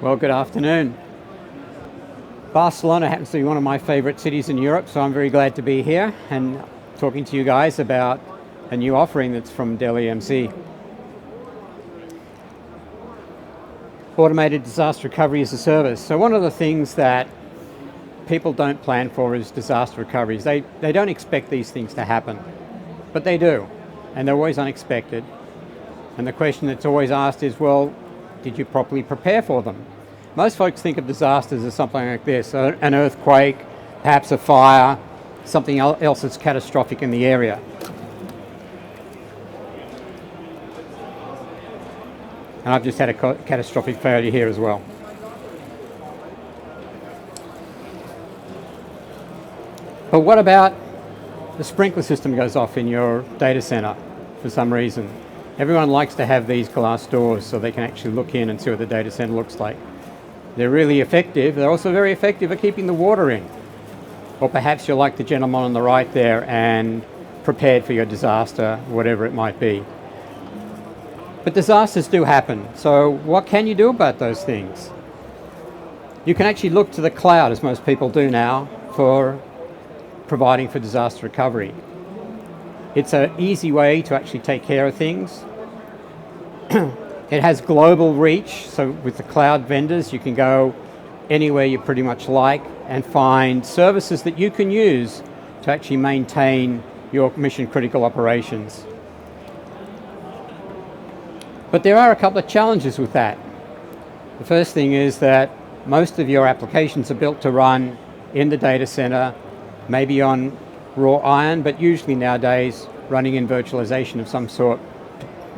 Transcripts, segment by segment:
Well, good afternoon. Barcelona happens to be one of my favorite cities in Europe, so I'm very glad to be here and talking to you guys about a new offering that's from Dell EMC. Automated disaster recovery as a service. So one of the things that people don't plan for is disaster recoveries. They don't expect these things to happen, but they do, and they're always unexpected. And the question that's always asked is, well, did you properly prepare for them? Most folks think of disasters as something like this, an earthquake, perhaps a fire, something else that's catastrophic in the area. And I've just had a catastrophic failure here as well. But what about the sprinkler system goes off in your data center for some reason? Everyone likes to have these glass doors so they can actually look in and see what the data center looks like. They're really effective. They're also very effective at keeping the water in. Or perhaps you're like the gentleman on the right there and prepared for your disaster, whatever it might be. But disasters do happen. So what can you do about those things? You can actually look to the cloud, as most people do now, for providing for disaster recovery. It's an easy way to actually take care of things. It has global reach, so with the cloud vendors you can go anywhere you pretty much like and find services that you can use to actually maintain your mission critical operations. But there are a couple of challenges with that. The first thing is that most of your applications are built to run in the data center, maybe on raw iron, but usually nowadays running in virtualization of some sort,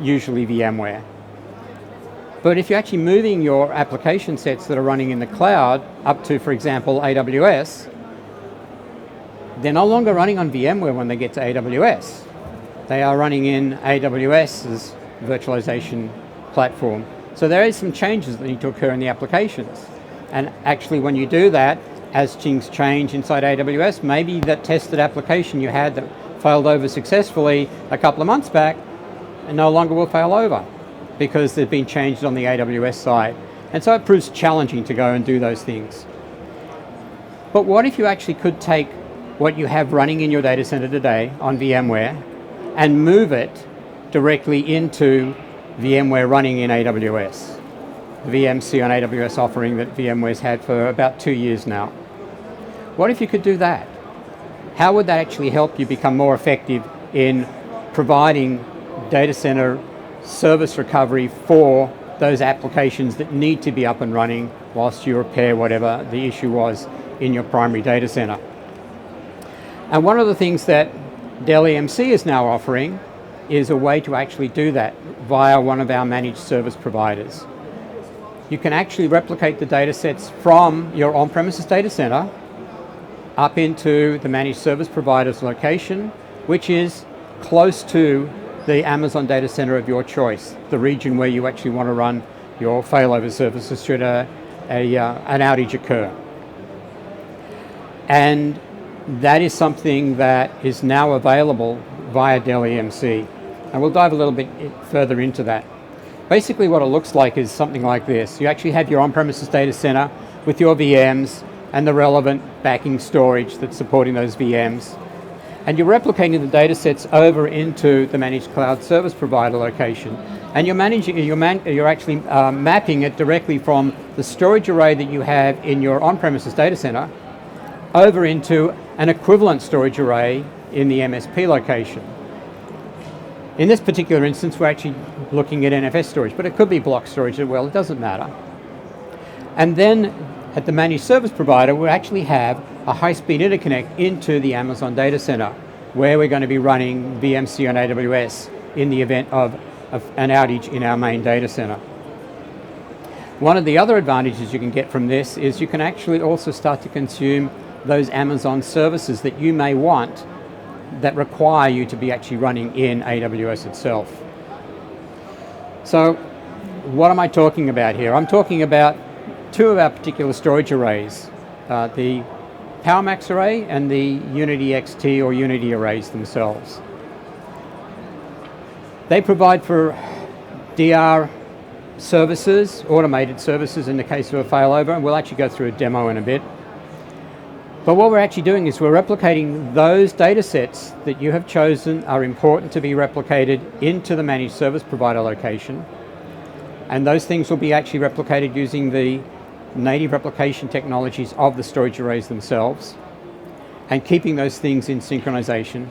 usually VMware. But if you're actually moving your application sets that are running in the cloud up to, for example, AWS, they're no longer running on VMware when they get to AWS. They are running in AWS's virtualization platform. So there is some changes that need to occur in the applications. And actually when you do that, as things change inside AWS, maybe that tested application you had that failed over successfully a couple of months back and no longer will fail over because they've been changed on the AWS side. And so it proves challenging to go and do those things. But what if you actually could take what you have running in your data center today on VMware and move it directly into VMware running in AWS? The VMC on AWS offering that VMware's had for about 2 years now. What if you could do that? How would that actually help you become more effective in providing data center service recovery for those applications that need to be up and running whilst you repair whatever the issue was in your primary data center? And one of the things that Dell EMC is now offering is a way to actually do that via one of our managed service providers. You can actually replicate the data sets from your on-premises data center up into the managed service provider's location, which is close to the Amazon data center of your choice, the region where you actually want to run your failover services should an outage occur. And that is something that is now available via Dell EMC. And we'll dive a little bit further into that. Basically what it looks like is something like this. You actually have your on-premises data center with your VMs and the relevant backing storage that's supporting those VMs. And you're replicating the data sets over into the managed cloud service provider location. And you're actually mapping it directly from the storage array that you have in your on-premises data center over into an equivalent storage array in the MSP location. In this particular instance, we're actually looking at NFS storage, but it could be block storage as well, it doesn't matter. And then at the managed service provider, we actually have a high-speed interconnect into the Amazon data center, where we're going to be running VMC on AWS in the event of an outage in our main data center. One of the other advantages you can get from this is you can actually also start to consume those Amazon services that you may want that require you to be actually running in AWS itself. So what am I talking about here? I'm talking about two of our particular storage arrays, the PowerMax array and the Unity XT or Unity arrays themselves. They provide for DR services, automated services in the case of a failover, and we'll actually go through a demo in a bit. But what we're actually doing is we're replicating those data sets that you have chosen are important to be replicated into the managed service provider location. And those things will be actually replicated using the native replication technologies of the storage arrays themselves, and keeping those things in synchronization.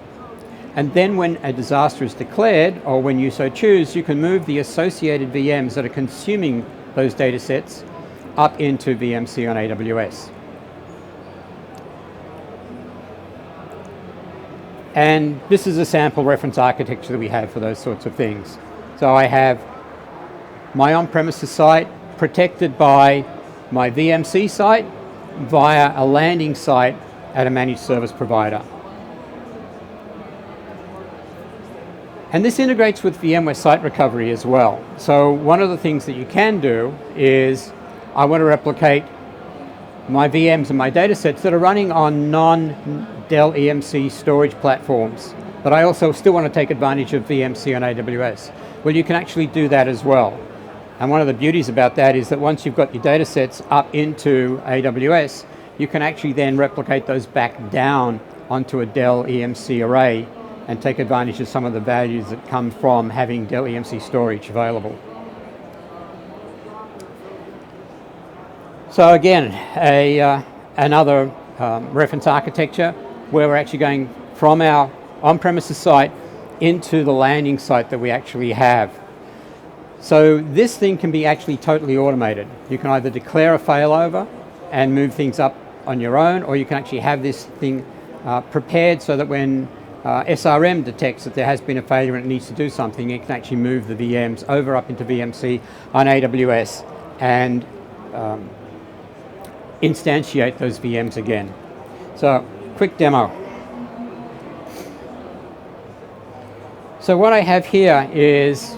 And then when a disaster is declared, or when you so choose, you can move the associated VMs that are consuming those data sets up into VMC on AWS. And this is a sample reference architecture that we have for those sorts of things. So I have my on-premises site protected by my VMC site via a landing site at a managed service provider. And this integrates with VMware Site Recovery as well. So one of the things that you can do is, I want to replicate my VMs and my data sets that are running on non-Dell EMC storage platforms, but I also still want to take advantage of VMC on AWS. Well, you can actually do that as well. And one of the beauties about that is that once you've got your data sets up into AWS, you can actually then replicate those back down onto a Dell EMC array and take advantage of some of the values that come from having Dell EMC storage available. So again, another reference architecture where we're actually going from our on-premises site into the landing site that we actually have. So this thing can be actually totally automated. You can either declare a failover and move things up on your own, or you can actually have this thing prepared so that when SRM detects that there has been a failure and it needs to do something, it can actually move the VMs over up into VMC on AWS and instantiate those VMs again. So, quick demo. So what I have here is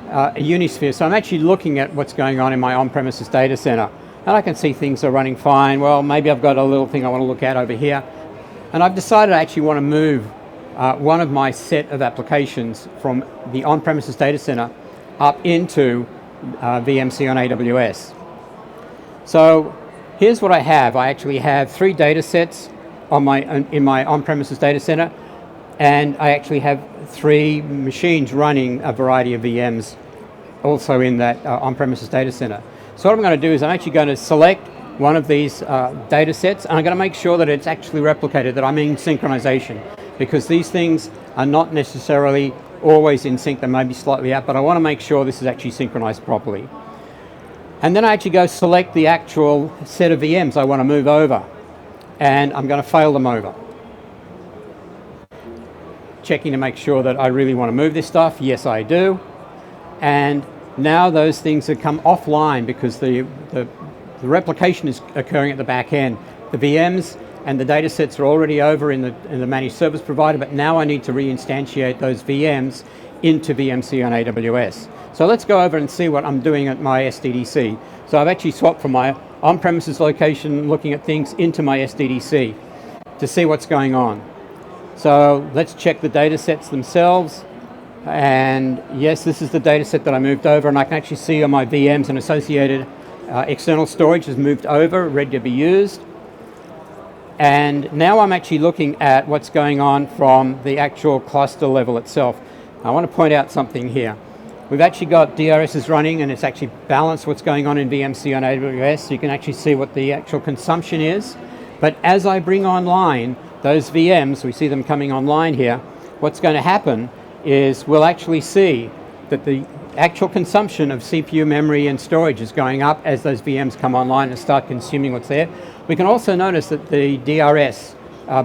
a Unisphere. So I'm actually looking at what's going on in my on-premises data center. And I can see things are running fine. Well, maybe I've got a little thing I want to look at over here. And I've decided I actually want to move one of my set of applications from the on-premises data center up into VMC on AWS. So here's what I have. I actually have 3 data sets in my on-premises data center, and I actually have 3 machines running a variety of VMs also in that on-premises data center. So what I'm going to do is I'm actually going to select one of these data sets, and I'm going to make sure that it's actually replicated, that I'm in synchronization, because these things are not necessarily always in sync. They may be slightly out, but I want to make sure this is actually synchronized properly. And then I actually go select the actual set of VMs I want to move over, and I'm going to fail them over. Checking to make sure that I really want to move this stuff. Yes, I do. And now those things have come offline because the replication is occurring at the back end. The VMs and the data sets are already over in the managed service provider, but now I need to reinstantiate those VMs into VMC on AWS. So let's go over and see what I'm doing at my SDDC. So I've actually swapped from my on-premises location, looking at things, into my SDDC to see what's going on. So let's check the data sets themselves. And yes, this is the data set that I moved over, and I can actually see on my VMs and associated external storage has moved over, ready to be used. And now I'm actually looking at what's going on from the actual cluster level itself. I want to point out something here. We've actually got DRaaS running, and it's actually balanced what's going on in VMC on AWS. So you can actually see what the actual consumption is. But as I bring online those VMs, we see them coming online here, what's going to happen is we'll actually see that the actual consumption of CPU memory and storage is going up as those VMs come online and start consuming what's there. We can also notice that the DRaaS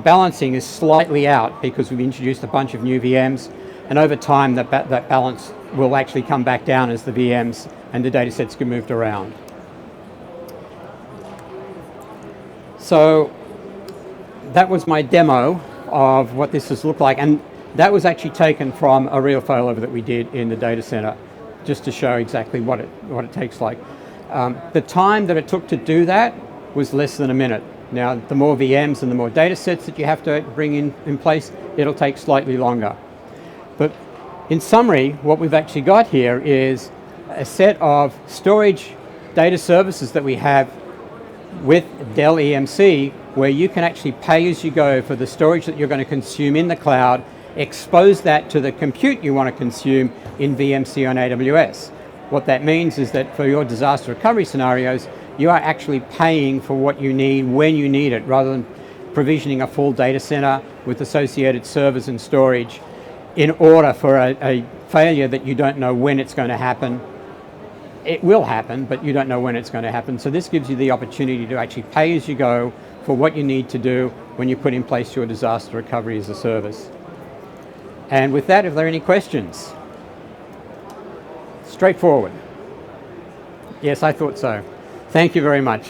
balancing is slightly out because we've introduced a bunch of new VMs, and over time that balance will actually come back down as the VMs and the data sets get moved around. So that was my demo of what this has looked like, and that was actually taken from a real failover that we did in the data center, just to show exactly what it takes like. The time that it took to do that was less than a minute. Now, the more VMs and the more data sets that you have to bring in place, it'll take slightly longer. But in summary, what we've actually got here is a set of storage data services that we have with Dell EMC, where you can actually pay as you go for the storage that you're going to consume in the cloud, expose that to the compute you want to consume in VMC on AWS. What that means is that for your disaster recovery scenarios, you are actually paying for what you need when you need it, rather than provisioning a full data center with associated servers and storage in order for a failure that you don't know when it's going to happen. It will happen, but you don't know when it's going to happen. So this gives you the opportunity to actually pay as you go for what you need to do when you put in place your disaster recovery as a service. And with that, if there are any questions? Straightforward. Yes, I thought so. Thank you very much.